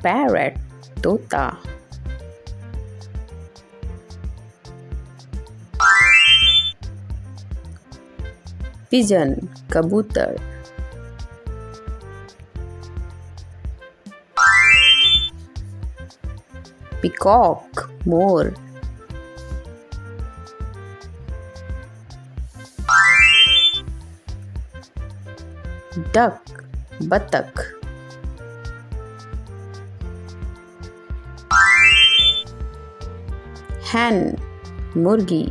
parrot, तोता. pigeon, कबूतर. peacock, मोर. duck, बतख. hen, मुर्गी.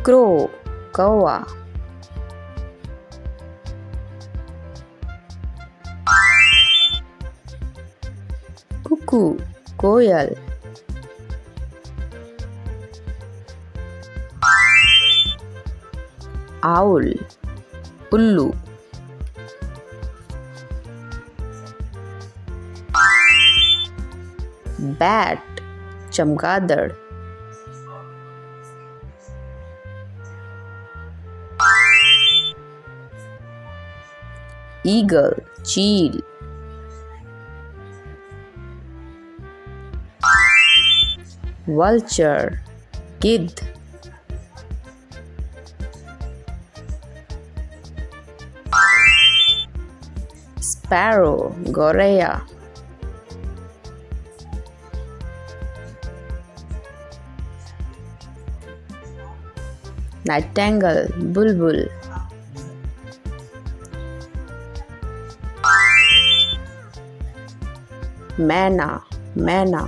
crow, कौवा. cuckoo, कोयल. owl, उल्लू. bat, चमगादड़. eagle, चील. vulture, गिद्ध. sparrow, गौरैया. nightingale, बुलबुल. मैना, मैना.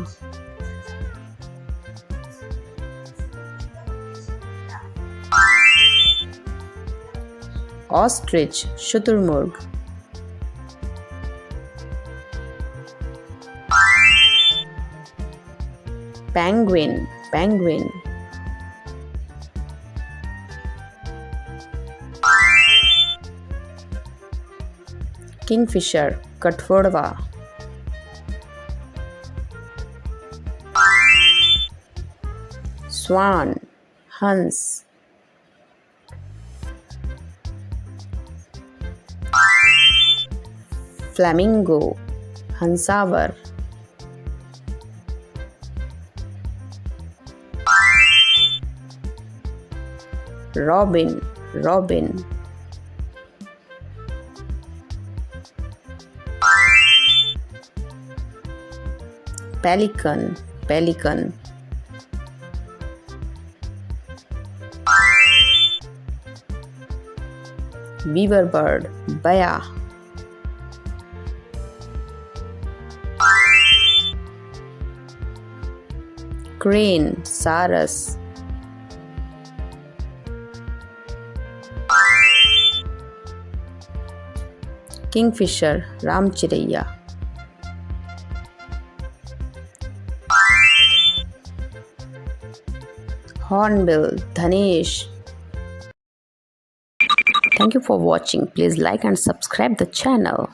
ostrich, शुतुरमुर्ग. penguin, penguin. kingfisher, कठफोड़वा. swan, हंस. flamingo, हंसावर. robin, robin. pelican, pelican. weaver bird, बया. crane, सारस. kingfisher, रामचिरैया. hornbill, Dhanesh. Thank you for watching. Please like and subscribe the channel.